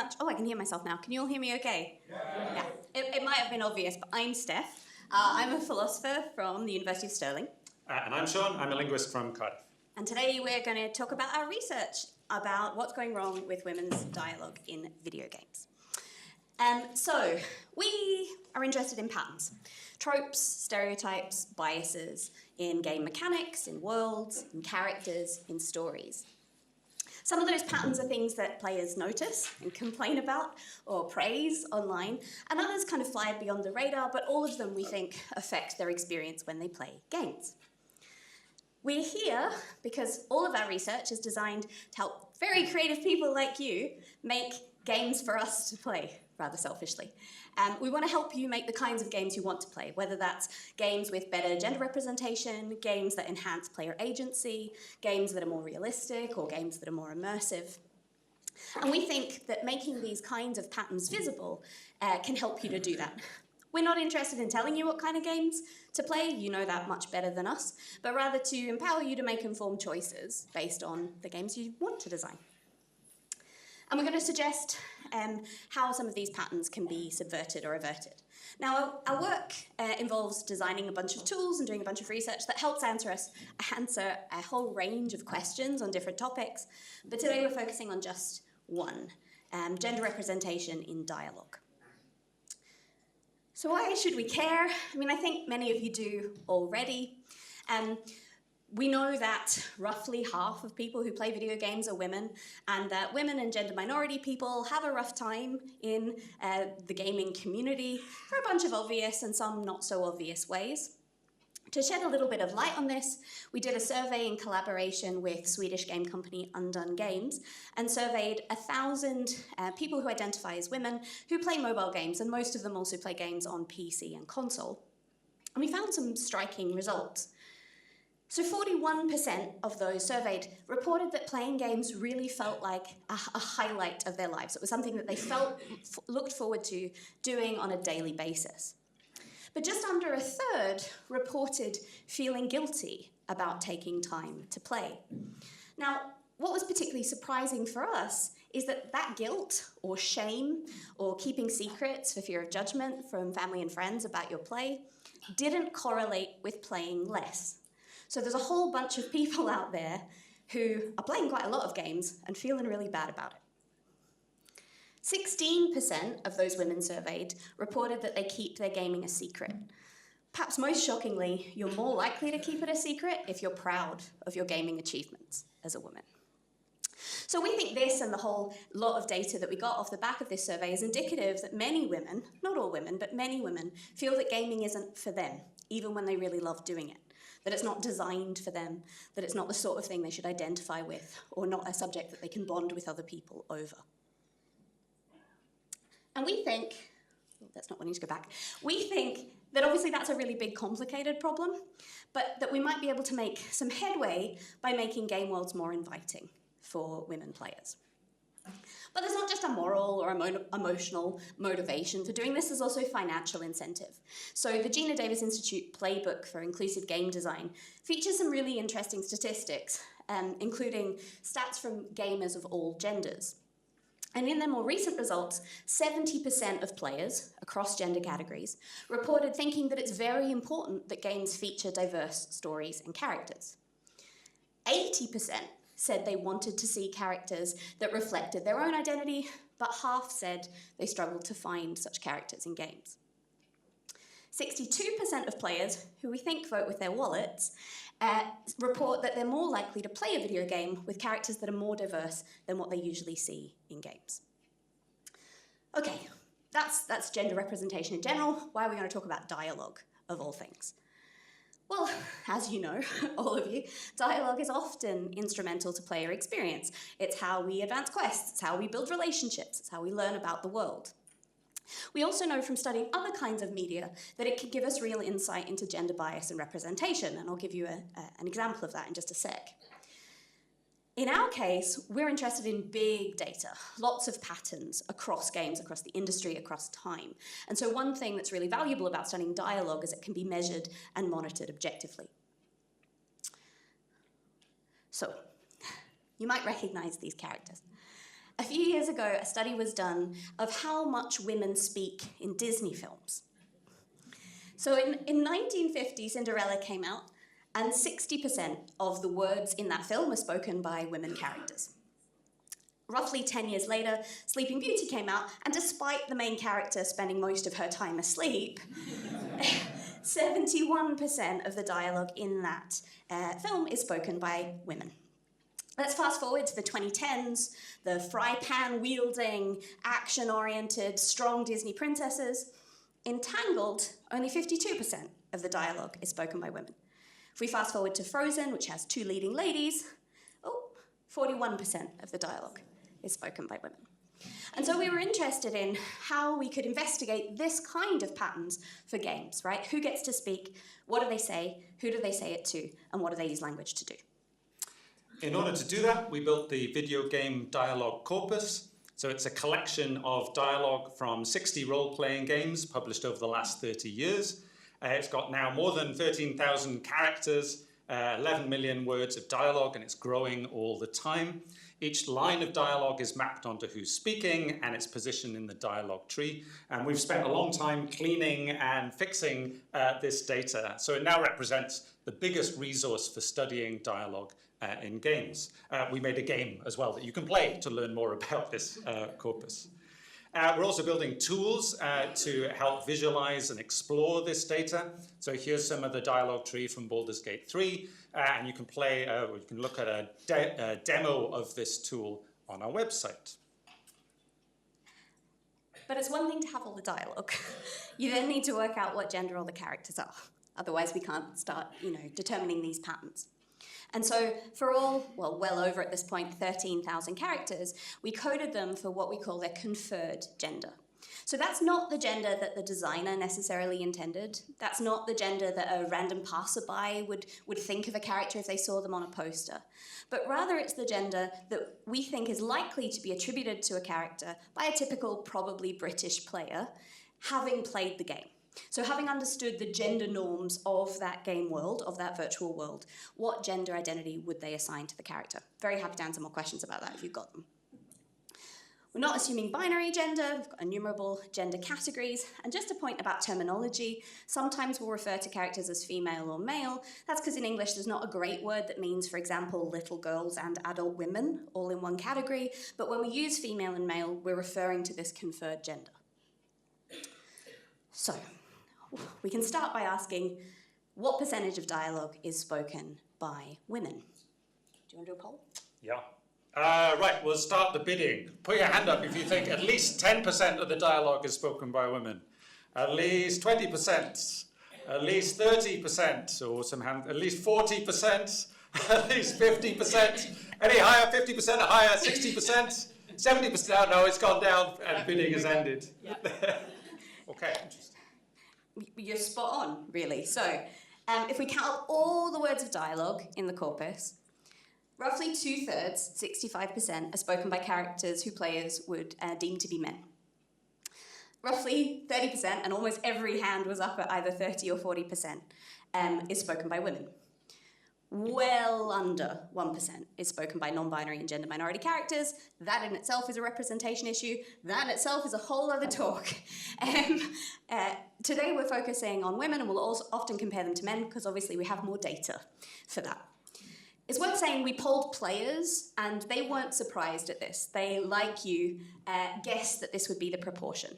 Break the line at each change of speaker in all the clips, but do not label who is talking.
much. Oh, I can hear myself now. Can you all hear me okay? Yeah. It might have been obvious, but I'm Steph. I'm a philosopher from the University of Stirling.
And I'm Seán. I'm a linguist from Cardiff.
And today we're going to talk about our research about what's going wrong with women's dialogue in video games. So we are interested in patterns, tropes, stereotypes, biases in game mechanics, in worlds, in characters, in stories. Some of those patterns are things that players notice and complain about or praise online, and others kind of fly beyond the radar, but all of them, we think, affect their experience when they play games. We're here because all of our research is designed to help very creative people like you make games for us to play, rather selfishly. We want to help you make the kinds of games you want to play, whether that's games with better gender representation, games that enhance player agency, games that are more realistic, or games that are more immersive. And we think that making these kinds of patterns visible can help you to do that. We're not interested in telling you what kind of games to play, you know that much better than us, but rather to empower you to make informed choices based on the games you want to design. And we're going to suggest how some of these patterns can be subverted or averted. Now, our work involves designing a bunch of tools and doing a bunch of research that helps answer a whole range of questions on different topics, but today we're focusing on just one, gender representation in dialogue. So why should we care? I mean, I think many of you do already. We know that roughly half of people who play video games are women, and that women and gender minority people have a rough time in the gaming community for a bunch of obvious and some not so obvious ways. To shed a little bit of light on this, we did a survey in collaboration with Swedish game company Undone Games and surveyed 1,000 people who identify as women who play mobile games, and most of them also play games on PC and console. And we found some striking results. So 41% of those surveyed reported that playing games really felt like a highlight of their lives. It was something that they looked forward to doing on a daily basis. But just under a third reported feeling guilty about taking time to play. Now, what was particularly surprising for us is that guilt or shame or keeping secrets for fear of judgment from family and friends about your play didn't correlate with playing less. So there's a whole bunch of people out there who are playing quite a lot of games and feeling really bad about it. 16% of those women surveyed reported that they keep their gaming a secret. Perhaps most shockingly, you're more likely to keep it a secret if you're proud of your gaming achievements as a woman. So we think this and the whole lot of data that we got off the back of this survey is indicative that many women, not all women, but many women, feel that gaming isn't for them, even when they really love doing it. That it's not designed for them, that it's not the sort of thing they should identify with, or not a subject that they can bond with other people over. And we think, that's not wanting to go back, we think that obviously that's a really big, complicated problem, but that we might be able to make some headway by making game worlds more inviting for women players. But there's not just a moral or emotional motivation for doing this, there's also financial incentive. So the Gina Davis Institute Playbook for Inclusive Game Design features some really interesting statistics, including stats from gamers of all genders. And in their more recent results, 70% of players across gender categories reported thinking that it's very important that games feature diverse stories and characters. 80% said they wanted to see characters that reflected their own identity, but half said they struggled to find such characters in games. 62% of players, who we think vote with their wallets, report that they're more likely to play a video game with characters that are more diverse than what they usually see in games. Okay, that's gender representation in general. Why are we going to talk about dialogue, of all things? Well, as you know, all of you, dialogue is often instrumental to player experience. It's how we advance quests, it's how we build relationships, it's how we learn about the world. We also know from studying other kinds of media that it can give us real insight into gender bias and representation, and I'll give you an example of that in just a sec. In our case, we're interested in big data, lots of patterns across games, across the industry, across time. And so one thing that's really valuable about studying dialogue is it can be measured and monitored objectively. So, you might recognize these characters. a few years ago, a study was done of how much women speak in Disney films. So in 1950, Cinderella came out, and 60% of the words in that film were spoken by women characters. Roughly 10 years later, Sleeping Beauty came out, and despite the main character spending most of her time asleep, 71% of the dialogue in that film is spoken by women. Let's fast forward to the 2010s, the fry pan wielding, action-oriented, strong Disney princesses. In Tangled, only 52% of the dialogue is spoken by women. If we fast forward to Frozen, which has two leading ladies, 41% of the dialogue is spoken by women. And so we were interested in how we could investigate this kind of patterns for games, right? Who gets to speak, what do they say, who do they say it to, and what do they use language to do?
In order to do that, we built the video game dialogue corpus. So it's a collection of dialogue from 60 role-playing games published over the last 30 years. It's got now more than 13,000 characters, 11 million words of dialogue, and it's growing all the time. Each line of dialogue is mapped onto who's speaking and its position in the dialogue tree. And we've spent a long time cleaning and fixing this data. So it now represents the biggest resource for studying dialogue in games. We made a game as well that you can play to learn more about this corpus. We're also building tools to help visualize and explore this data. So here's some of the dialogue tree from Baldur's Gate 3, and you can play, or you can look at a demo of this tool on our website.
But it's one thing to have all the dialogue. You then need to work out what gender all the characters are. Otherwise, we can't start, determining these patterns. And so for all, well over at this point, 13,000 characters, we coded them for what we call their conferred gender. So that's not the gender that the designer necessarily intended. That's not the gender that a random passerby would think of a character if they saw them on a poster. But rather it's the gender that we think is likely to be attributed to a character by a typical, probably British player, having played the game. So having understood the gender norms of that game world, of that virtual world, what gender identity would they assign to the character? Very happy to answer more questions about that if you've got them. We're not assuming binary gender, we've got innumerable gender categories, and just a point about terminology, sometimes we'll refer to characters as female or male. That's because in English there's not a great word that means, for example, little girls and adult women, all in one category, but when we use female and male, we're referring to this conferred gender. So, we can start by asking, what percentage of dialogue is spoken by women? Do you want to do a poll?
Yeah. Right, we'll start the bidding. Put your hand up if you think at least 10% of the dialogue is spoken by women. At least 20%. At least 30%. Or some hand, at least 40%. At least 50%. Any higher? 50% or higher? 60%? 70%? No, it's gone down and bidding has ended. Okay.
You're spot on, really. So, if we count all the words of dialogue in the corpus, roughly 2/3, 65%, are spoken by characters who players would deem to be men. Roughly 30%, and almost every hand was up at either 30 or 40%, is spoken by women. Well under 1% is spoken by non-binary and gender minority characters. That in itself is a representation issue. That in itself is a whole other talk. Today we're focusing on women, and we'll also often compare them to men because obviously we have more data for that. It's worth saying we polled players, and they weren't surprised at this. They, like you, guessed that this would be the proportion.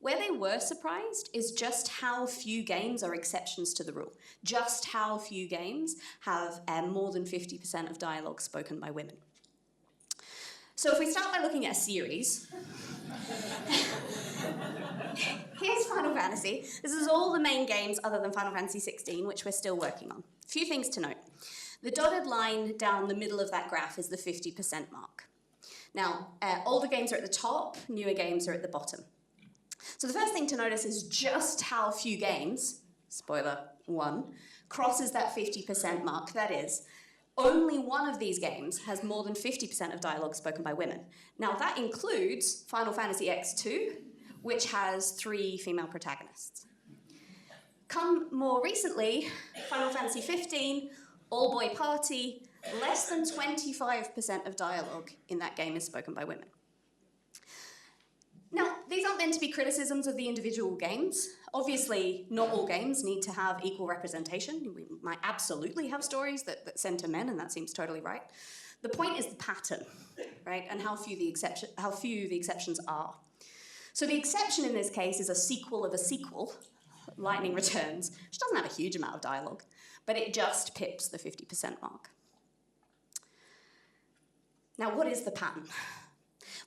Where they were surprised is just how few games are exceptions to the rule. Just how few games have more than 50% of dialogue spoken by women. So if we start by looking at a series, here's Final Fantasy. This is all the main games other than Final Fantasy 16, which we're still working on. A few things to note. The dotted line down the middle of that graph is the 50% mark. Now, older games are at the top, newer games are at the bottom. So the first thing to notice is just how few games, spoiler 1, crosses that 50% mark. That is, only one of these games has more than 50% of dialogue spoken by women. Now that includes Final Fantasy X2, which has 3 female protagonists. Come more recently, Final Fantasy 15, all-boy party, less than 25% of dialogue in that game is spoken by women. Now, these aren't meant to be criticisms of the individual games. Obviously, not all games need to have equal representation. We might absolutely have stories that centre men, and that seems totally right. The point is the pattern, right, and how few the exceptions are. So the exception in this case is a sequel of a sequel, Lightning Returns, which doesn't have a huge amount of dialogue, but it just pips the 50% mark. Now, what is the pattern?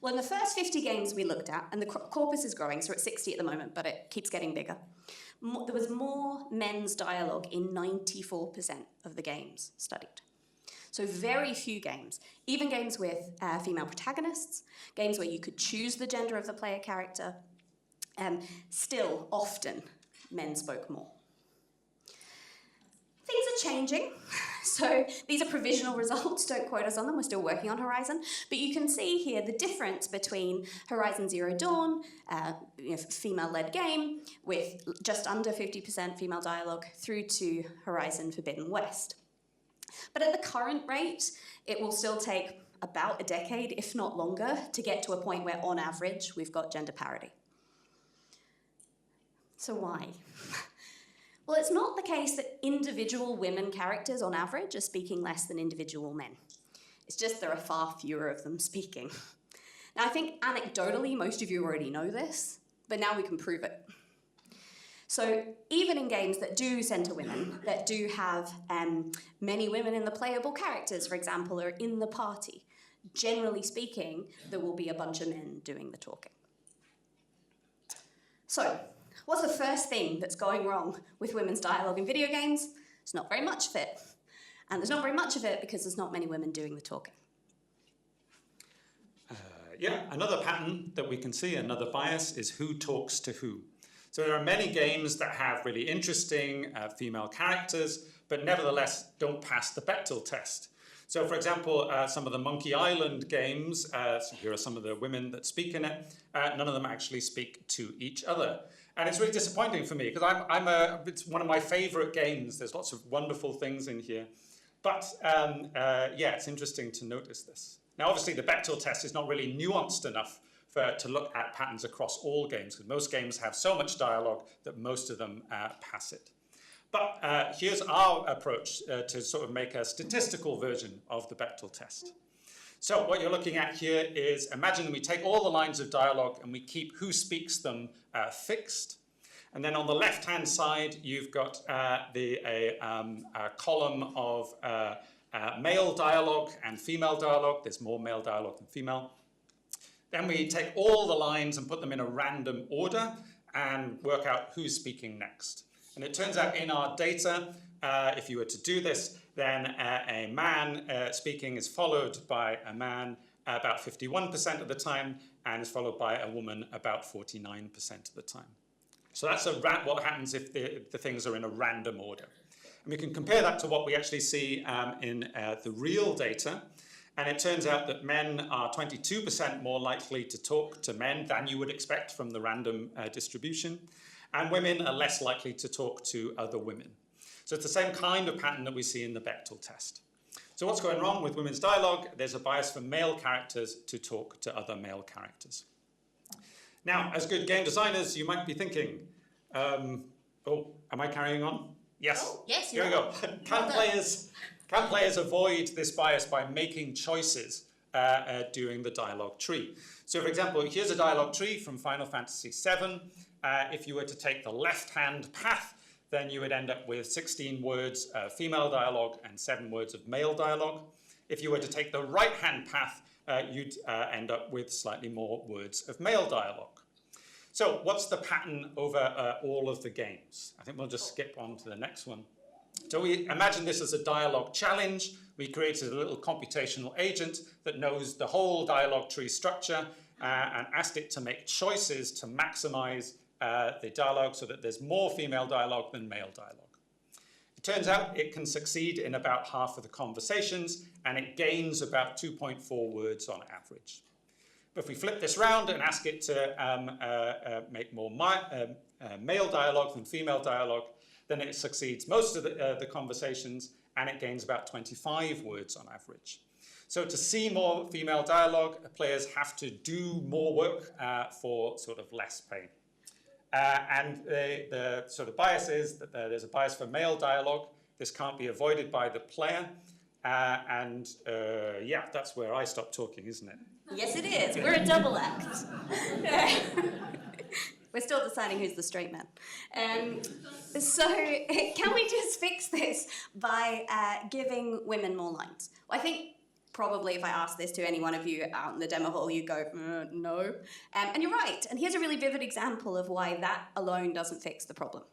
Well, in the first 50 games we looked at, and the corpus is growing, so we're at 60 at the moment, but it keeps getting bigger, there was more men's dialogue in 94% of the games studied. So very few games, even games with female protagonists, games where you could choose the gender of the player character, still often men spoke more. Things are changing. So these are provisional results, don't quote us on them, we're still working on Horizon. But you can see here the difference between Horizon Zero Dawn, female-led game, with just under 50% female dialogue, through to Horizon Forbidden West. But at the current rate, it will still take about a decade, if not longer, to get to a point where, on average, we've got gender parity. So why? Well, it's not the case that individual women characters, on average, are speaking less than individual men. It's just there are far fewer of them speaking. Now, I think anecdotally, most of you already know this, but now we can prove it. So even in games that do centre women, that do have many women in the playable characters, for example, or in the party, generally speaking, there will be a bunch of men doing the talking. So, what's the first thing that's going wrong with women's dialogue in video games? There's not very much of it. And there's not very much of it because there's not many women doing the talking.
Another pattern that we can see, another bias, is who talks to who. So there are many games that have really interesting female characters, but nevertheless don't pass the Bechdel test. So for example, some of the Monkey Island games, so here are some of the women that speak in it, none of them actually speak to each other. And it's really disappointing for me, because it's one of my favorite games. There's lots of wonderful things in here. But it's interesting to notice this. Now, obviously, the Bechdel test is not really nuanced enough to look at patterns across all games, because most games have so much dialogue that most of them pass it. But here's our approach to sort of make a statistical version of the Bechdel test. So what you're looking at here is, imagine we take all the lines of dialogue and we keep who speaks them fixed. And then on the left-hand side, you've got a column of male dialogue and female dialogue. There's more male dialogue than female. Then we take all the lines and put them in a random order and work out who's speaking next. And it turns out in our data, if you were to do this, then a man speaking is followed by a man about 51% of the time, and is followed by a woman about 49% of the time. So that's what happens if the things are in a random order. And we can compare that to what we actually see in the real data. And it turns out that men are 22% more likely to talk to men than you would expect from the random distribution. And women are less likely to talk to other women. So it's the same kind of pattern that we see in the Bechdel test. So what's going wrong with women's dialogue? There's a bias for male characters to talk to other male characters. Now, as good game designers, you might be thinking, am I carrying on? Yes.
Oh, yes,
here we go. Can players avoid this bias by making choices during the dialogue tree? So for example, here's a dialogue tree from Final Fantasy VII. If you were to take the left-hand path, then you would end up with 16 words of female dialogue and 7 words of male dialogue. If you were to take the right-hand path, you'd end up with slightly more words of male dialogue. So what's the pattern over all of the games? I think we'll just skip on to the next one. So we imagine this as a dialogue challenge. We created a little computational agent that knows the whole dialogue tree structure and asked it to make choices to maximize the dialogue so that there's more female dialogue than male dialogue. It turns out it can succeed in about half of the conversations, and it gains about 2.4 words on average. But if we flip this round and ask it to make more male dialogue than female dialogue, then it succeeds most of the conversations, and it gains about 25 words on average. So to see more female dialogue, players have to do more work for sort of less pay. And the sort of bias is that there's a bias for male dialogue. This can't be avoided by the player. Yeah, that's where I stop talking, isn't it?
Yes, it is. We're a double act. We're still deciding who's the straight man. So can we just fix this by giving women more lines? Well, I think probably if I asked this to any one of you out in the demo hall, you'd go, no. And you're right. And here's a really vivid example of why that alone doesn't fix the problem.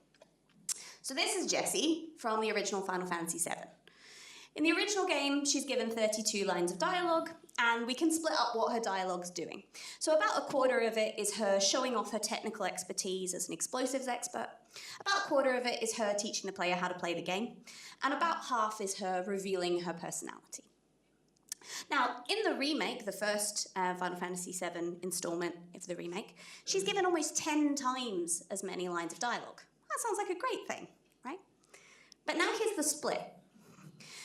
So this is Jessie from the original Final Fantasy VII. In the original game, she's given 32 lines of dialogue, and we can split up what her dialogue's doing. So about a quarter of it is her showing off her technical expertise as an explosives expert. About a quarter of it is her teaching the player how to play the game. And about half is her revealing her personality. Now, in the remake, the first Final Fantasy VII installment of the remake, she's given almost 10 times as many lines of dialogue. That sounds like a great thing, right? But now here's the split.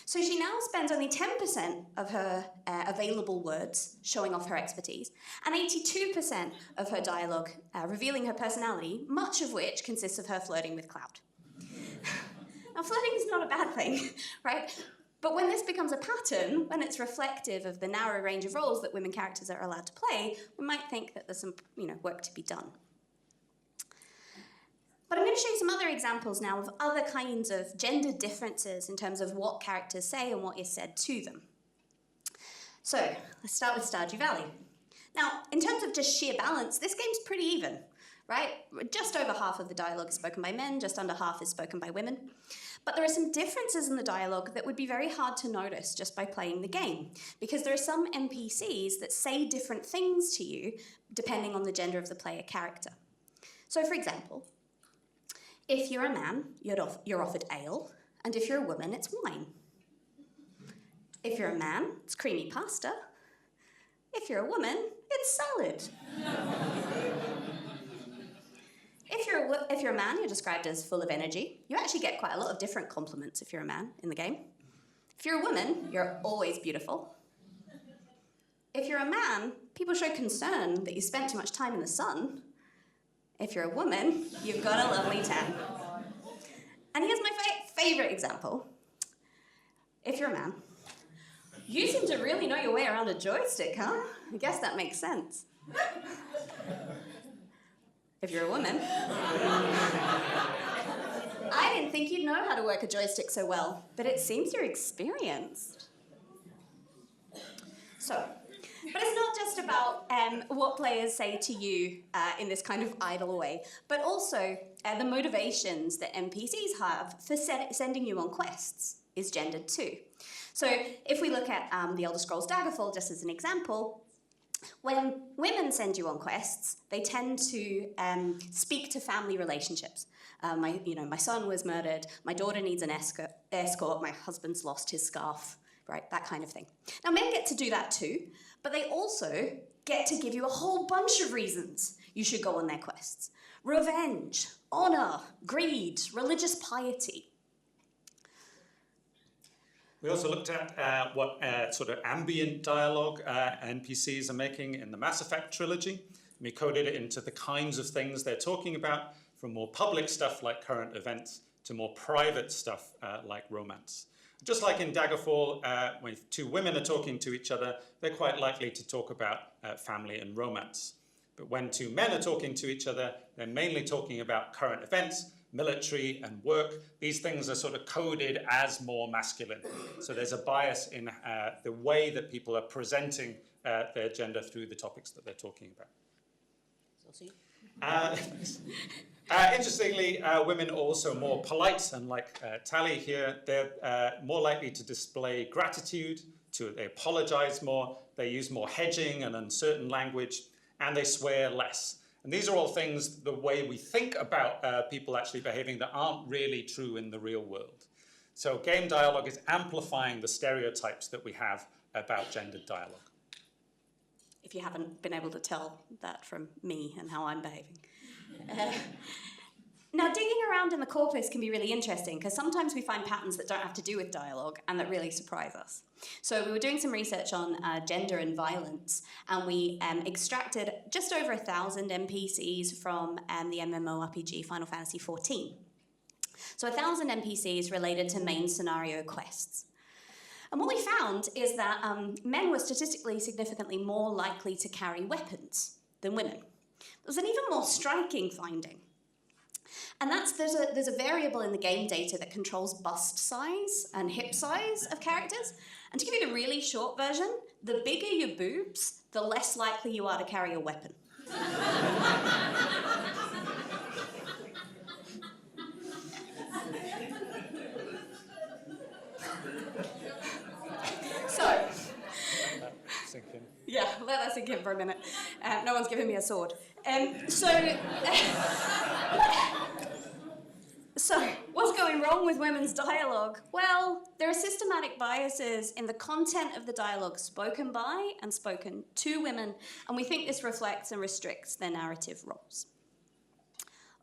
So she now spends only 10% of her available words showing off her expertise, and 82% of her dialogue revealing her personality, much of which consists of her flirting with Cloud. Now, flirting is not a bad thing, right? But when this becomes a pattern, when it's reflective of the narrow range of roles that women characters are allowed to play, we might think that there's some work to be done. But I'm going to show you some other examples now of other kinds of gender differences in terms of what characters say and what is said to them. So let's start with Stardew Valley. Now, in terms of just sheer balance, this game's pretty even, right? Just over half of the dialogue is spoken by men, just under half is spoken by women. But there are some differences in the dialogue that would be very hard to notice just by playing the game, because there are some NPCs that say different things to you depending on the gender of the player character. So for example, if you're a man, you're offered ale, and if you're a woman, it's wine. If you're a man, it's creamy pasta. If you're a woman, it's salad. If you're a man, you're described as full of energy. You actually get quite a lot of different compliments if you're a man in the game. If you're a woman, you're always beautiful. If you're a man, people show concern that you spent too much time in the sun. If you're a woman, you've got a lovely tan. And here's my favorite example. If you're a man, you seem to really know your way around a joystick, huh? I guess that makes sense. If you're a woman, I didn't think you'd know how to work a joystick so well, but it seems you're experienced. But it's not just about what players say to you in this kind of idle way, but also the motivations that NPCs have for sending you on quests is gendered too. So if we look at the Elder Scrolls Daggerfall just as an example, when women send you on quests, they tend to speak to family relationships. My son was murdered, my daughter needs an escort, my husband's lost his scarf, right, that kind of thing. Now, men get to do that too, but they also get to give you a whole bunch of reasons you should go on their quests. Revenge, honor, greed, religious piety.
We also looked at what sort of ambient dialogue NPCs are making in the Mass Effect trilogy. We coded it into the kinds of things they're talking about, from more public stuff like current events to more private stuff like romance. Just like in Daggerfall, when two women are talking to each other, they're quite likely to talk about family and romance. But when two men are talking to each other, they're mainly talking about current events, military and work. These things are sort of coded as more masculine. So there's a bias in the way that people are presenting their gender through the topics that they're talking about. Interestingly, women are also more polite, and like Tally here, they're more likely to display gratitude, they apologize more, they use more hedging and uncertain language, and they swear less. And these are all things, the way we think about people actually behaving, that aren't really true in the real world. So game dialogue is amplifying the stereotypes that we have about gendered dialogue.
If you haven't been able to tell that from me and how I'm behaving. Now, digging around in the corpus can be really interesting because sometimes we find patterns that don't have to do with dialogue and that really surprise us. So we were doing some research on gender and violence, and we extracted just over 1,000 NPCs from the MMORPG Final Fantasy XIV. So 1,000 NPCs related to main scenario quests. And what we found is that men were statistically significantly more likely to carry weapons than women. There was an even more striking finding. And that's there's a variable in the game data that controls bust size and hip size of characters. And to give you the really short version, the bigger your boobs, the less likely you are to carry a weapon. So, yeah, let that sink in for a minute. No one's giving me a sword. So, what's going wrong with women's dialogue? Well, there are systematic biases in the content of the dialogue spoken by and spoken to women, and we think this reflects and restricts their narrative roles.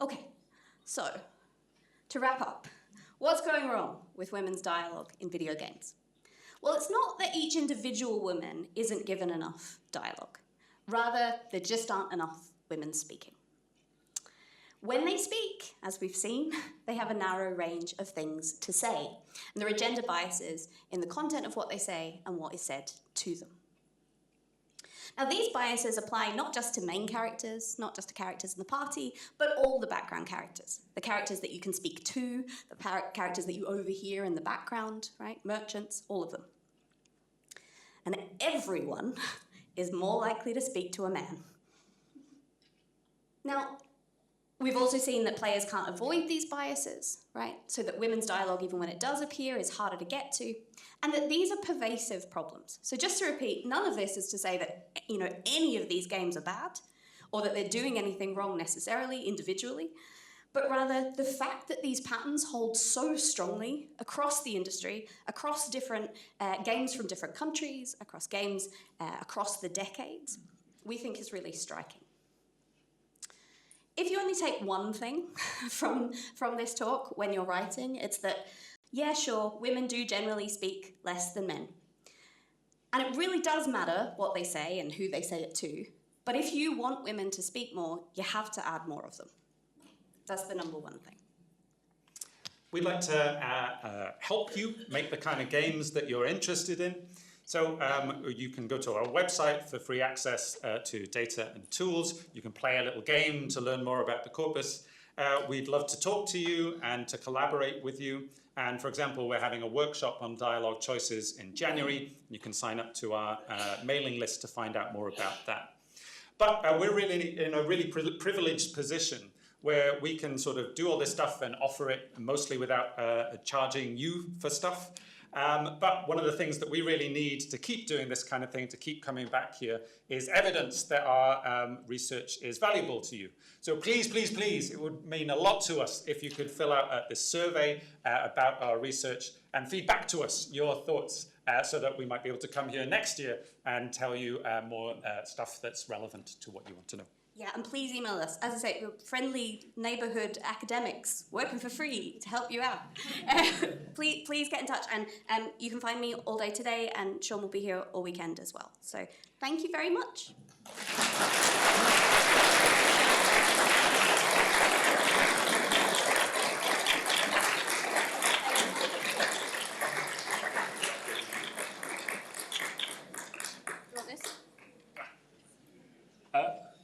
Okay, so, to wrap up, what's going wrong with women's dialogue in video games? Well, it's not that each individual woman isn't given enough dialogue. Rather, there just aren't enough women speaking. When they speak, as we've seen, they have a narrow range of things to say. And there are gender biases in the content of what they say and what is said to them. Now, these biases apply not just to main characters, not just to characters in the party, but all the background characters. The characters that you can speak to, the characters that you overhear in the background, right? Merchants, all of them. And everyone is more likely to speak to a man. Now, we've also seen that players can't avoid these biases, right? So that women's dialogue, even when it does appear, is harder to get to, and that these are pervasive problems. So just to repeat, none of this is to say that, any of these games are bad, or that they're doing anything wrong necessarily, individually, but rather the fact that these patterns hold so strongly across the industry, across different games from different countries, across games across the decades, we think is really striking. If you only take one thing from this talk when you're writing, it's that, yeah, sure, women do generally speak less than men. And it really does matter what they say and who they say it to. But if you want women to speak more, you have to add more of them. That's the number one thing.
We'd like to help you make the kind of games that you're interested in. So you can go to our website for free access to data and tools. You can play a little game to learn more about the corpus. We'd love to talk to you and to collaborate with you. And for example, we're having a workshop on dialogue choices in January. You can sign up to our mailing list to find out more about that. But we're really in a really privileged position where we can sort of do all this stuff and offer it mostly without charging you for stuff. But one of the things that we really need to keep doing this kind of thing, to keep coming back here, is evidence that our research is valuable to you. So please, please, please, it would mean a lot to us if you could fill out this survey about our research and feed back to us your thoughts so that we might be able to come here next year and tell you more stuff that's relevant to what you want to know.
Yeah, and please email us. As I say, we're friendly neighbourhood academics working for free to help you out. Please get in touch. And you can find me all day today, and Sean will be here all weekend as well. So thank you very much.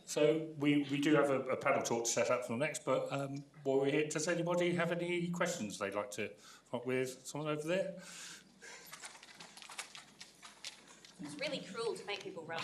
So we do have a panel talk to set up for next, but while we're here, does anybody have any questions they'd like to come up with? Someone over there?
It's really cruel to make people run.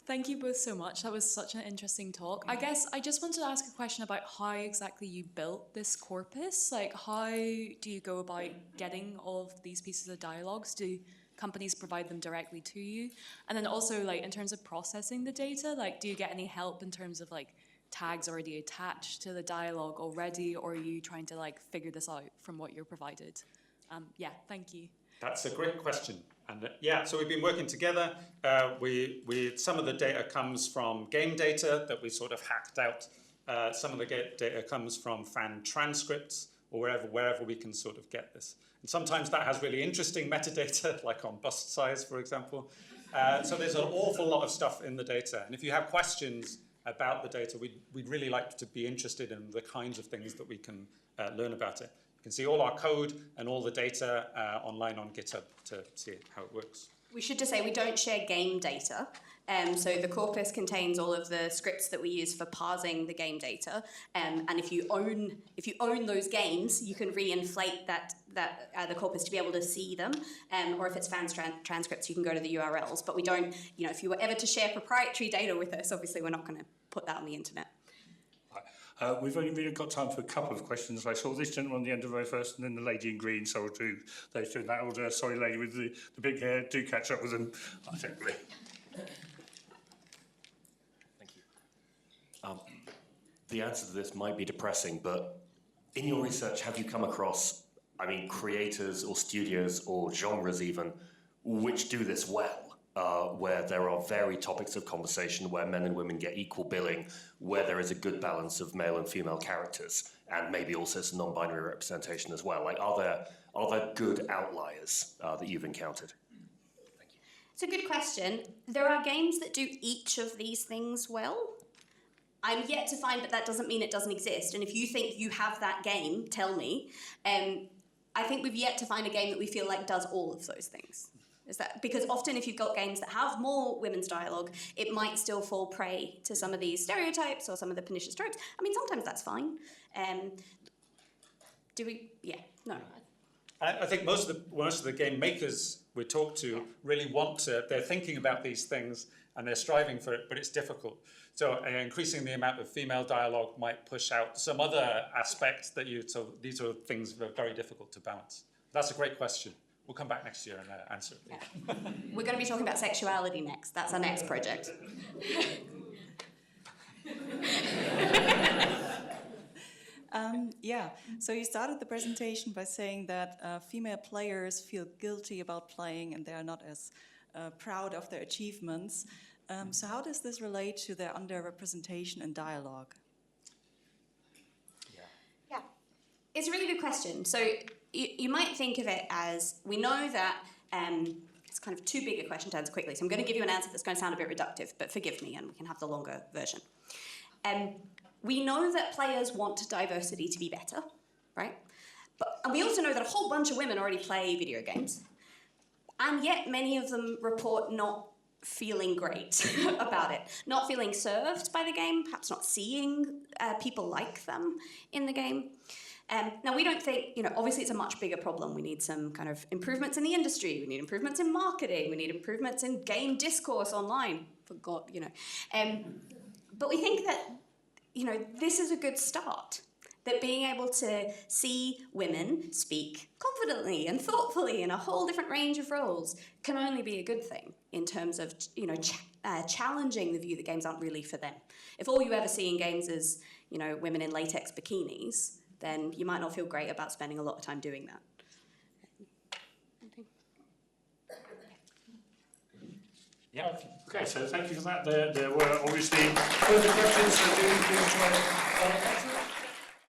Thank you both so much. That was such an interesting talk. I guess I just wanted to ask a question about how exactly you built this corpus. Like, how do you go about getting all of these pieces of dialogues? Do companies provide them directly to you? And then also, like, in terms of processing the data, like, do you get any help in terms of, like, tags already attached to the dialogue already, or are you trying to, like, figure this out from what you're provided? Yeah, thank you.
That's a great question. And yeah, so we've been working together. Some of the data comes from game data that we sort of hacked out. Some of the data comes from fan transcripts or wherever we can sort of get this. And sometimes that has really interesting metadata, like on bust size, for example. So there's an awful lot of stuff in the data. And if you have questions about the data, we'd really like to be interested in the kinds of things that we can learn about it. You can see all our code and all the data online on GitHub to see how it works.
We should just say we don't share game data. So the corpus contains all of the scripts that we use for parsing the game data. And if you own those games, you can reinflate the corpus to be able to see them. Or if it's fans transcripts, you can go to the URLs. But we don't, if you were ever to share proprietary data with us, obviously we're not going to put that on the internet.
We've only really got time for a couple of questions. I saw this gentleman on the end of the row first, and then the lady in green, so I'll do those two. And that old sorry lady with the big hair, do catch up with them, I think.
Thank you. The answer to this might be depressing, but in your research, have you come across, creators or studios or genres even, which do this well? Where there are varied topics of conversation, where men and women get equal billing, where there is a good balance of male and female characters, and maybe also some non-binary representation as well. Like, are there good outliers that you've encountered? Thank you.
It's a good question. There are games that do each of these things well. I'm yet to find, but that doesn't mean it doesn't exist. And if you think you have that game, tell me. I think we've yet to find a game that we feel like does all of those things. Is that because often if you've got games that have more women's dialogue, it might still fall prey to some of these stereotypes or some of the pernicious tropes. Sometimes that's fine. Yeah, no.
I think most of the game makers we talk to really they're thinking about these things and they're striving for it, but it's difficult. So increasing the amount of female dialogue might push out some other aspects so these are things that are very difficult to balance. That's a great question. We'll come back next year and answer it.
Yeah. We're going to be talking about sexuality next. That's our next project.
So you started the presentation by saying that female players feel guilty about playing and they are not as proud of their achievements. So how does this relate to their underrepresentation in dialogue?
Yeah. It's a really good question. So you might think of it as, we know that it's kind of too big a question to answer quickly, so I'm going to give you an answer that's going to sound a bit reductive, but forgive me and we can have the longer version. We know that players want diversity to be better, right? And we also know that a whole bunch of women already play video games, and yet many of them report not feeling great about it, not feeling served by the game, perhaps not seeing people like them in the game. Now, we don't think, obviously it's a much bigger problem. We need some kind of improvements in the industry. We need improvements in marketing. We need improvements in game discourse online, for God, But we think that, this is a good start. That being able to see women speak confidently and thoughtfully in a whole different range of roles can only be a good thing in terms of, challenging the view that games aren't really for them. If all you ever see in games is, women in latex bikinis, then you might not feel great about spending a lot of time doing that.
Yeah. Okay, so thank you for that. There were obviously further questions, so do try and